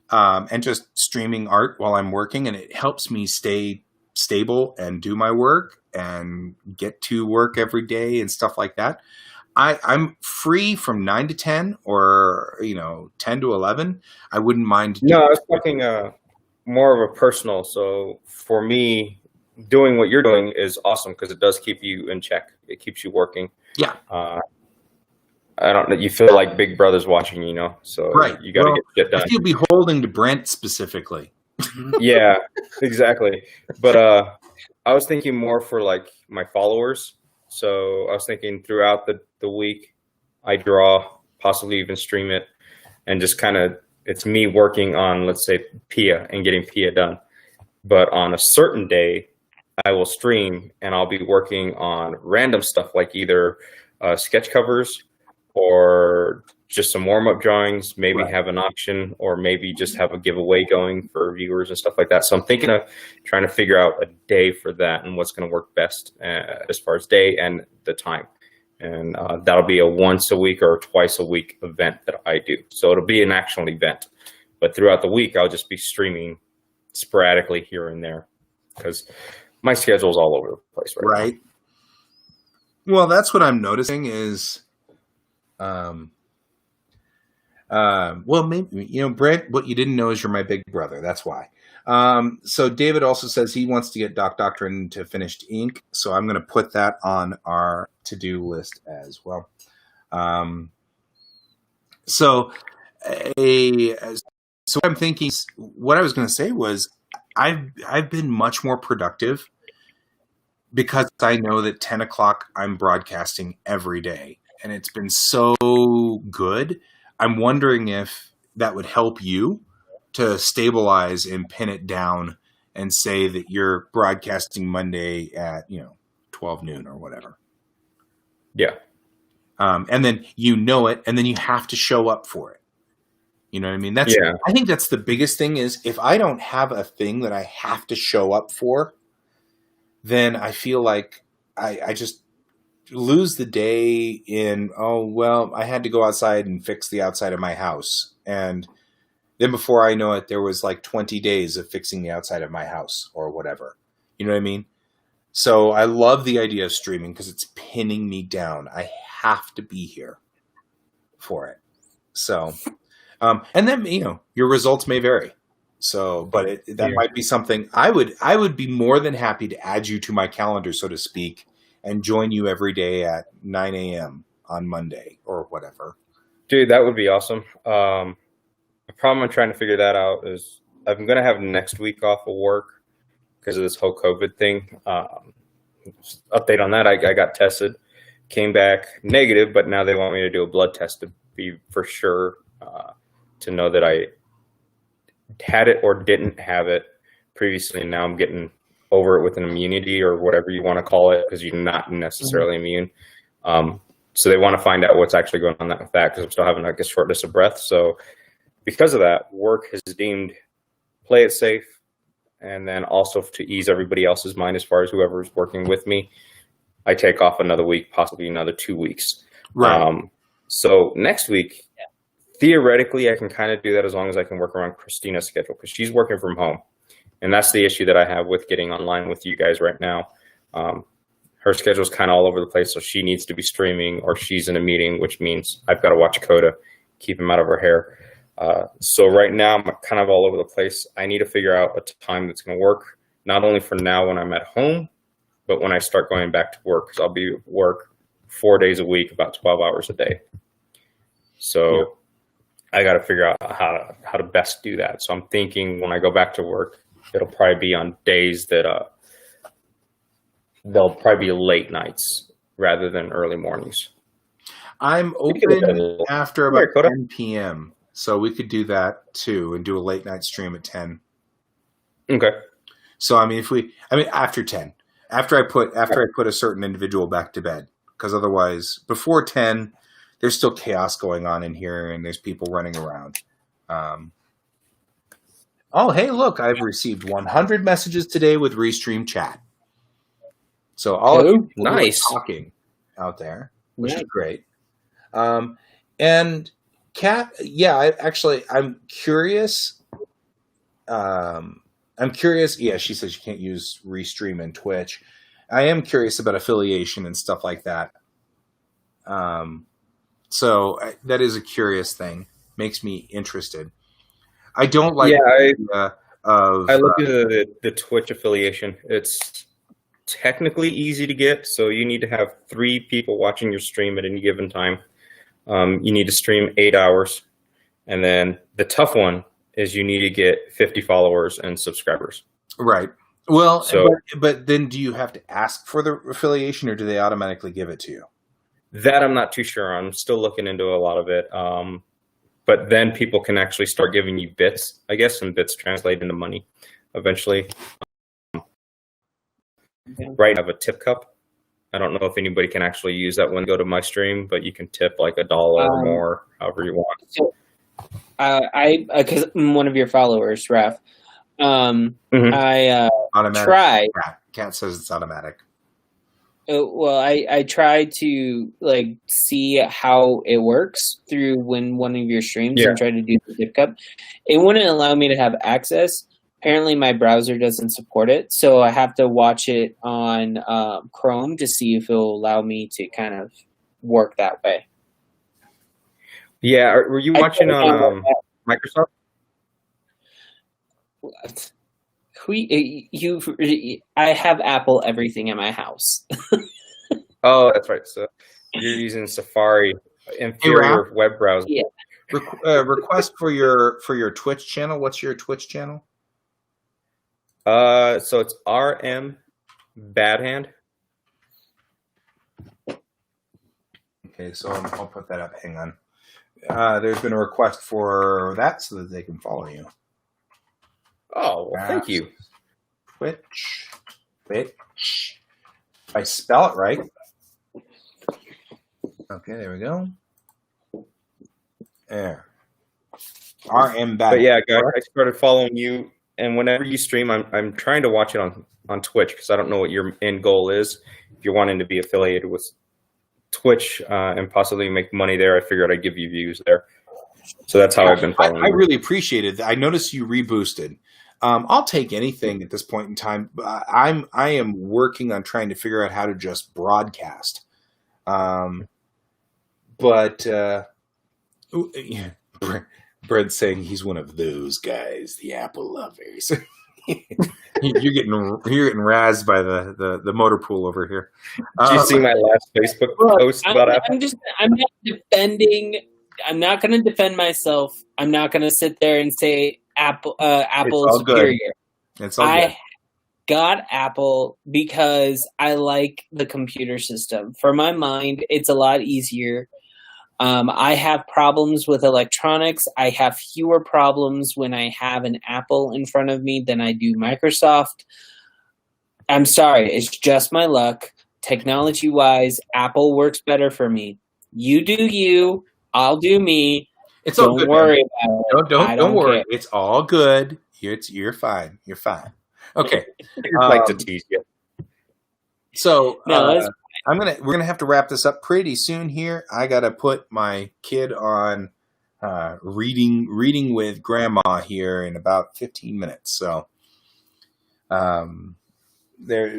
and just streaming art while I'm working, and it helps me stay stable and do my work and get to work every day and stuff like that. I'm free from 9 to 10 or 10 to 11. I wouldn't mind. No, I was talking more of a personal. So for me, doing what you're doing is awesome because it does keep you in check. It keeps you working. Yeah. I don't know. You feel like Big Brother's watching, so right. You got to get shit done. I feel beholden to Brent specifically. Yeah, exactly. But I was thinking more for like my followers. So I was thinking throughout the week, I draw, possibly even stream it, and just kind of it's me working on, let's say, Pia and getting Pia done. But on a certain day, I will stream and I'll be working on random stuff like either sketch covers or just some warm-up drawings, maybe have an auction, or maybe just have a giveaway going for viewers and stuff like that. So I'm thinking of trying to figure out a day for that and what's going to work best as far as day and the time. And that'll be a once a week or twice a week event that I do. So it'll be an actual event. But throughout the week, I'll just be streaming sporadically here and there because my schedule's all over the place right now. Well, that's what I'm noticing is, well, maybe, Brent, what you didn't know is you're my big brother. That's why. So David also says he wants to get Doc Doctrine to finished ink. So I'm going to put that on our to-do list as well. So what I'm thinking, what I was going to say was I've been much more productive because I know that 10 o'clock I'm broadcasting every day, and it's been so good. I'm wondering if that would help you to stabilize and pin it down and say that you're broadcasting Monday at 12 noon or whatever. Yeah. And then it, and then you have to show up for it. You know what I mean? I think that's the biggest thing is if I don't have a thing that I have to show up for, then I feel like I just lose the day in, I had to go outside and fix the outside of my house. And then before I know it, there was like 20 days of fixing the outside of my house or whatever. You know what I mean? So I love the idea of streaming because it's pinning me down. I have to be here for it. So, and then, your results may vary. So, but that might be something I would be more than happy to add you to my calendar, so to speak, and join you every day at 9 a.m. on Monday or whatever. Dude, that would be awesome. The problem I'm trying to figure that out is I'm going to have next week off of work because of this whole COVID thing. Update on that, I got tested, came back negative, but now they want me to do a blood test to be for sure, to know that I had it or didn't have it previously. And now I'm getting over it with an immunity or whatever you want to call it, because you're not necessarily immune. So they want to find out what's actually going on with that because I'm still having like a shortness of breath. So because of that, work has deemed play it safe, and then also to ease everybody else's mind as far as whoever's working with me, I take off another week, possibly another 2 weeks. Right. So next week, theoretically, I can kind of do that as long as I can work around Christina's schedule because she's working from home. And that's the issue that I have with getting online with you guys right now. Her schedule is kind of all over the place, so she needs to be streaming or she's in a meeting, which means I've got to watch Coda, keep him out of her hair. So right now, I'm kind of all over the place. I need to figure out a time that's going to work, not only for now when I'm at home, but when I start going back to work, because I'll be at work 4 days a week, about 12 hours a day. So I got to figure out how to best do that. So I'm thinking when I go back to work, it'll probably be on days that they'll probably be late nights rather than early mornings. I'm open after about 10 p.m. So we could do that too and do a late night stream at 10. Okay. So after 10. After I put a certain individual back to bed, because otherwise before 10 there's still chaos going on in here and there's people running around. Oh, hey, look, I've received 100 messages today with Restream chat. So all of you nice talking out there, which is great. And Kat, I'm curious. Yeah, she says you can't use Restream and Twitch. I am curious about affiliation and stuff like that. So that is a curious thing. Makes me interested. I don't like I look at the Twitch affiliation. It's technically easy to get, so you need to have 3 people watching your stream at any given time. You need to stream 8 hours, and then the tough one is you need to get 50 followers and subscribers. Right. Well, but then do you have to ask for the affiliation, or do they automatically give it to you? That I'm not too sure. I'm still looking into a lot of it. But then people can actually start giving you bits, I guess, and bits translate into money eventually. Right now I have a tip cup. I don't know if anybody can actually use that when they go to my stream, but you can tip like $1 or more, however you want. So, because I'm one of your followers, Raph. Mhm. I Automatic. tried. Cat says it's automatic. Well, I tried to like see how it works through one of your streams Yeah. and try to do the tip cup. It wouldn't allow me to have access. Apparently, my browser doesn't support it, so I have to watch it on Chrome to see if it'll allow me to kind of work that way. Yeah, were you watching on Microsoft? I have Apple everything in my house. Oh, that's right. So you're using Safari, inferior web browser. Yeah. Request for your Twitch channel. What's your Twitch channel? So it's RM Badhand. Okay, so I'll put that up. Hang on. There's been a request for that so that they can follow you. Oh, well, thank you. Twitch. If I spell it right. Okay, there we go. There. RM Badhand. But yeah, guys, I started following you, and whenever you stream, I'm trying to watch it on Twitch because I don't know what your end goal is. If you're wanting to be affiliated with Twitch and possibly make money there, I figured I'd give you views there. So that's how I've been following. I really appreciate it. I noticed you reboosted. I'll take anything at this point in time. I am working on trying to figure out how to just broadcast. But Brett's saying he's one of those guys, the Apple lovers. You're getting razzed by the motor pool over here. Did you see my last Facebook post about Apple? I'm not defending. I'm not going to defend myself. I'm not going to sit there and say Apple is superior. It's all good. I got Apple because I like the computer system. For my mind, it's a lot easier. I have problems with electronics. I have fewer problems when I have an Apple in front of me than I do Microsoft. I'm sorry, it's just my luck. Technology-wise, Apple works better for me. You do you. I'll do me. It's all good. Don't worry about it. Don't worry. Care. It's all good. You're fine. You're fine. Okay. I just like to tease you. So no, we're gonna have to wrap this up pretty soon here. I gotta put my kid on reading with grandma here in about 15 minutes. So there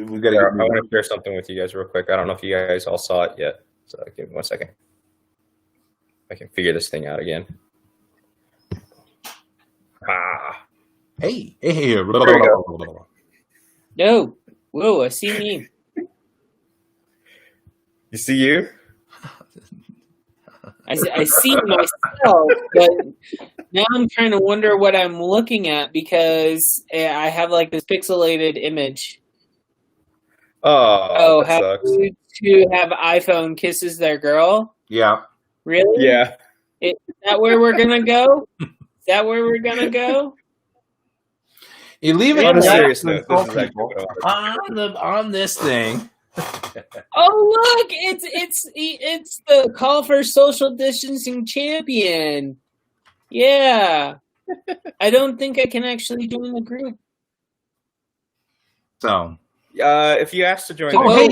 we've got to. I want to share something with you guys real quick. I don't know if you guys all saw it yet. So give me 1 second. I can figure this thing out again. Hey. No. Whoa, I see me. You see you? I see myself, but now I'm trying to wonder what I'm looking at because I have like this pixelated image. Oh, that sucks. To have iPhone kisses their girl? Yeah. Really? Yeah. Is that where we're gonna go? Is that where we're gonna go? You leave it on a serious note. On this thing. Oh look! It's the call for social distancing champion. Yeah. I don't think I can actually join the group. So. If you asked to join, good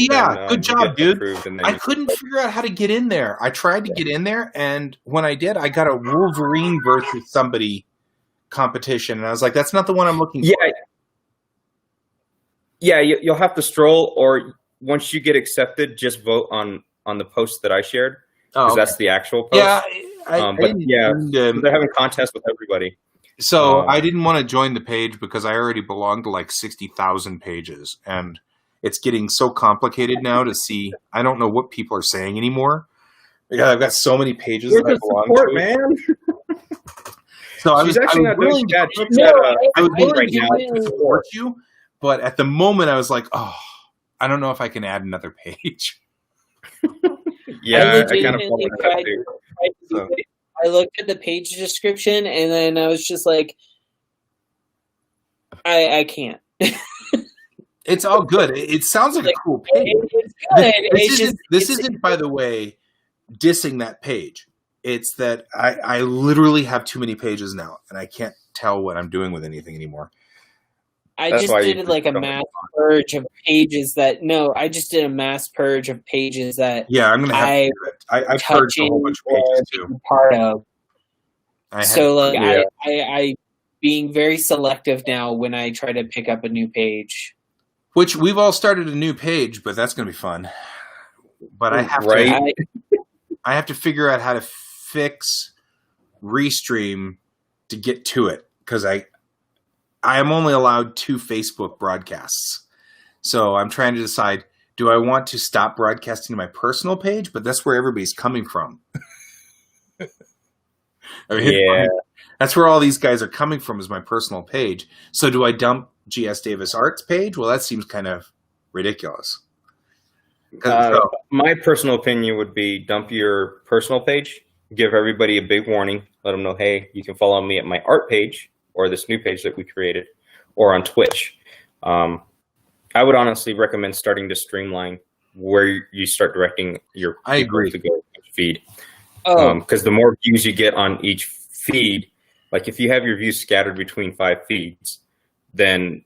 job, dude. I couldn't figure out how to get in there. I tried to get in there, and when I did, I got a Wolverine versus somebody competition, and I was like, "That's not the one I'm looking for." Yeah. You'll have to stroll, or once you get accepted, just vote on the post that I shared because that's the actual post. Yeah, they're having contests with everybody. So I didn't want to join the page because I already belong to like 60,000 pages, and it's getting so complicated now to see. I don't know what people are saying anymore. Yeah, I've got so many pages that I belong to, man. So I was willing to support you, but at the moment I was like, oh, I don't know if I can add another page. Yeah, I kind of. I looked at the page description and then I was just like, I can't. It's all good. It sounds like a cool page. It's good. This isn't, by the way, dissing that page. It's that I literally have too many pages now, and I can't tell what I'm doing with anything anymore. I just did like a mass purge of pages that Yeah, I'm gonna have to do it. I purged a whole bunch of pages too. Part of. I being very selective now when I try to pick up a new page. Which we've all started a new page, but that's gonna be fun. But I have to figure out how to fix Restream to get to it, because I am only allowed 2 Facebook broadcasts. So I'm trying to decide, do I want to stop broadcasting to my personal page? But that's where everybody's coming from. That's where all these guys are coming from, is my personal page. So do I dump GS Davis Art's page? Well, that seems kind of ridiculous. My personal opinion would be dump your personal page, give everybody a big warning, let them know, hey, you can follow me at my art page or this new page that we created, or on Twitch. I would honestly recommend starting to streamline where you start directing your people to go to each feed. Because the more views you get on each feed, like if you have your views scattered between 5 feeds, then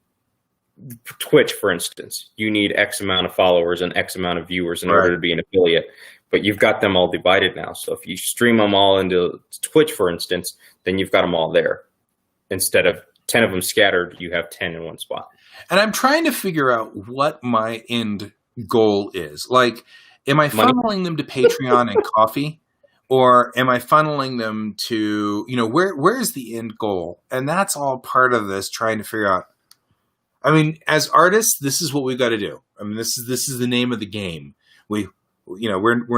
Twitch, for instance, you need X amount of followers and X amount of viewers in order to be an affiliate. But you've got them all divided now. So if you stream them all into Twitch, for instance, then you've got them all there. Instead of 10 of them scattered, you have 10 in one spot. And I'm trying to figure out what my end goal is. Like, am I funneling them to Patreon and Coffee? Or am I funneling them to, where is the end goal? And that's all part of this, trying to figure out. I mean, as artists, this is what we've got to do. I mean, this is the name of the game. We're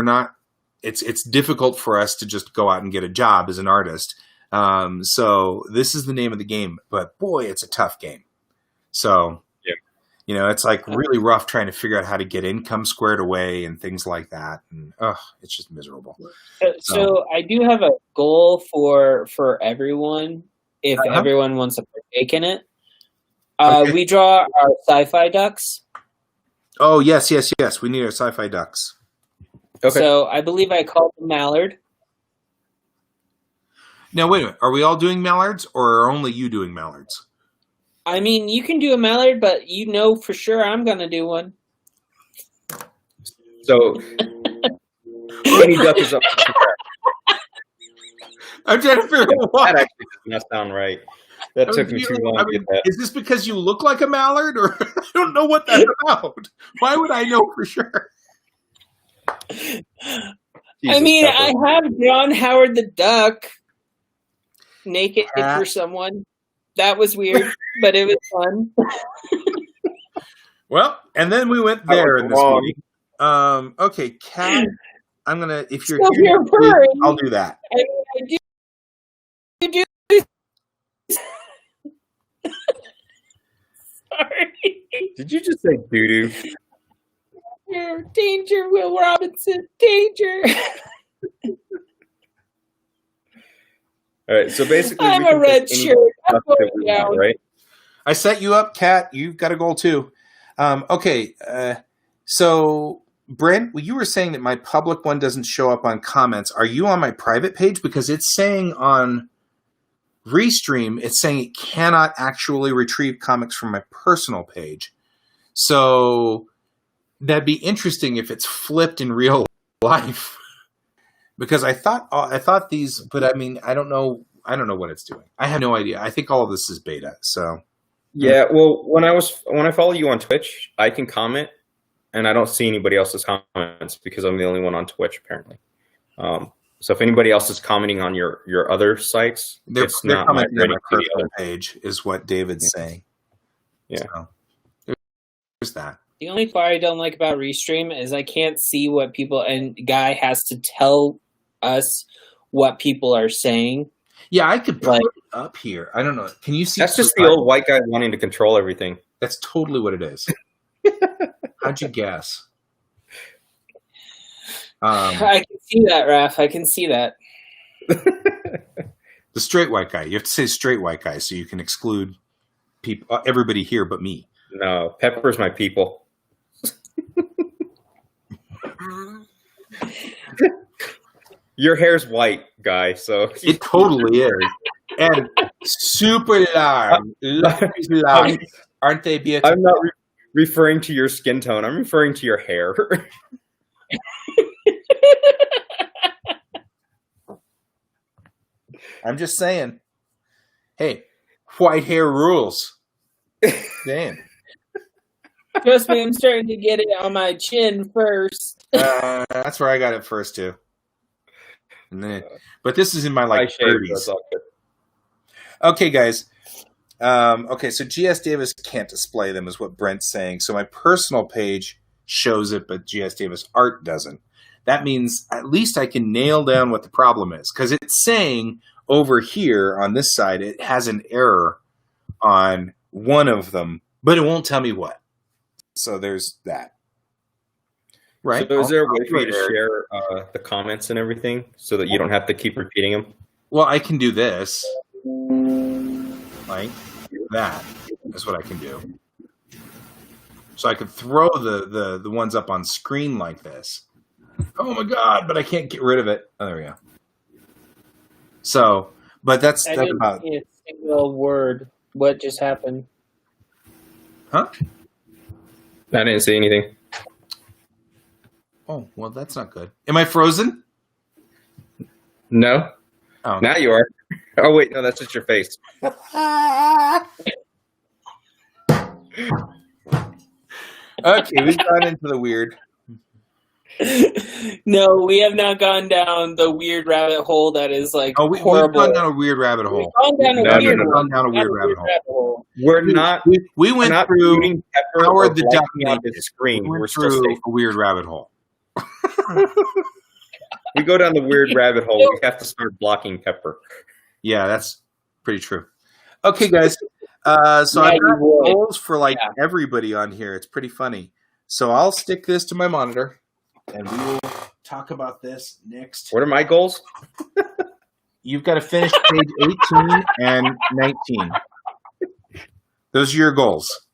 not. It's difficult for us to just go out and get a job as an artist. So this is the name of the game. But boy, it's a tough game. So it's like really rough trying to figure out how to get income squared away and things like that. And it's just miserable. So I do have a goal for everyone if everyone wants to partake in it. Okay. We draw our sci-fi ducks. Oh, yes. We need our sci-fi ducks. Okay. So I believe I called them Mallard. Now, wait a minute. Are we all doing mallards, or are only you doing mallards? I mean, you can do a mallard, but for sure I'm going to do one. So, Honey Duck is up. I'm trying to figure out why. That actually does not sound right. That took me too long to get that. Is this because you look like a mallard, or I don't know what that's about? Why would I know for sure? I mean, I have John Howard the Duck naked for someone. That was weird, but it was fun. Well, and then we went there in this movie. Okay, Kat, I'm gonna. If you're here, I'll do that. I do. Sorry. Did you just say doo-doo? Danger, Will Robinson, danger. All right, so basically, I'm a red shirt. I'm going down. Right? I set you up, Kat. You've got a goal too. Okay, so Brent, you were saying that my public one doesn't show up on comments. Are you on my private page? Because it's saying on Restream, it's saying it cannot actually retrieve comics from my personal page. So that'd be interesting if it's flipped in real life. Because I thought these, but I mean, I don't know what it's doing. I have no idea. I think all of this is beta. So yeah, well, when I follow you on Twitch, I can comment, and I don't see anybody else's comments because I'm the only one on Twitch apparently. So if anybody else is commenting on your other sites, they're commenting on my personal page, is what David's saying. Yeah, so, there's that. The only part I don't like about Restream is I can't see what people, and Guy has to tell us what people are saying. Yeah, I could put it up here. I don't know. Can you see? That's just the old white guy wanting to control everything. That's totally what it is. How'd you guess? I can see that, Raph. I can see that. The straight white guy. You have to say straight white guy so you can exclude people, everybody here but me. No, Pepper's my people. Your hair's white, guy. So It totally is. And super long. Aren't they beautiful? I'm not referring to your skin tone. I'm referring to your hair. I'm just saying. Hey, white hair rules. Damn. Trust me, I'm starting to get it on my chin first. That's where I got it first too. And then, but this is in my like I shaved, 30s. that's all good. Okay, guys. Okay, so GS Davis can't display them, is what Brent's saying. So my personal page shows it, but GS Davis art doesn't. That means at least I can nail down what the problem is, because it's saying over here on this side it has an error on one of them, but it won't tell me what. So there's that. Right. So is there a way for you I'll to share the comments and everything so that you don't have to keep repeating them? Well, I can do this. Like that is what I can do. So I could throw the ones up on screen like this. Oh my god, but I can't get rid of it. Oh, there we go. So, but that's I didn't about see a single word. What just happened? huh? I didn't see anything. Oh, well, that's not good. Am I frozen? No. Oh, Now you are. Oh wait, no, that's just your face. Okay, we've gone into the weird. No, we have not gone down the weird rabbit hole that is like Oh, we've horrible. gone down a weird rabbit hole. We've gone down a No, no, weird no, no. one. Gone down a weird Not rabbit hole. We're not. We We're went not through shooting Pepper Howard or the Duck blacking out naked. the screen. We We're went still through safe. a weird rabbit hole. We go down the weird rabbit hole. We have to start blocking Pepper. Yeah, that's pretty true. Okay, guys. So Yeah, I've got you would. goals for like Yeah. everybody on here. It's pretty funny. So I'll stick this to my monitor, and we will talk about this next. What are my goals? You've got to finish page 18 and 19. Those are your goals.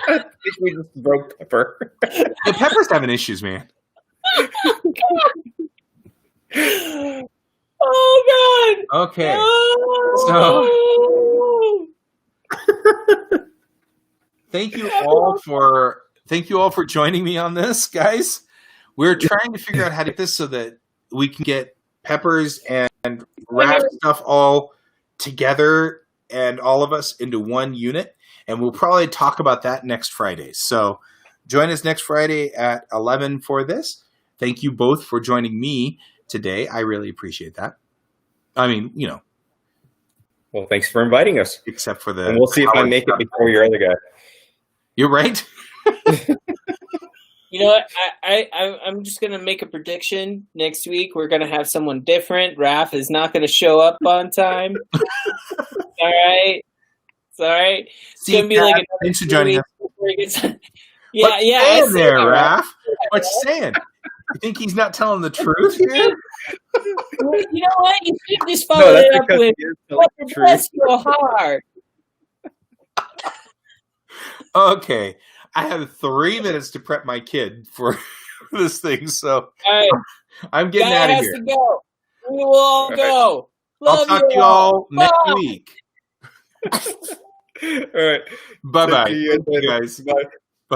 I think we just broke Pepper. Yeah, Pepper's having issues, man. Oh God! Okay. No! Thank you all for joining me on this, guys. We're trying to figure out how to do this so that we can get Peppers and Raph stuff all together and all of us into one unit. And we'll probably talk about that next Friday. So join us next Friday at 11 for this. Thank you both for joining me today. I really appreciate that. I mean, you know, Well, thanks for inviting us. except for the. And we'll see if I make it before your other guy. You're right. You know what? I'm just gonna make a prediction. Next week we're gonna have someone different. Raph is not gonna show up on time. All right. It's all right. It's See, gonna be like Raph, thanks for joining us. before he gets. What's Yeah. I saying see there, that, Raph? What's you saying? You think he's not telling the truth here? You know what? You should just follow No, that's it up because with he is telling the truth. "Bless your heart." Okay, I have 3 minutes to prep my kid for this thing, so All right, I'm getting guy out of has here. to go. We will all right. go. I'll Love talk you to you all next Bye. week. All right. Bye bye. See you guys later. guys. Bye.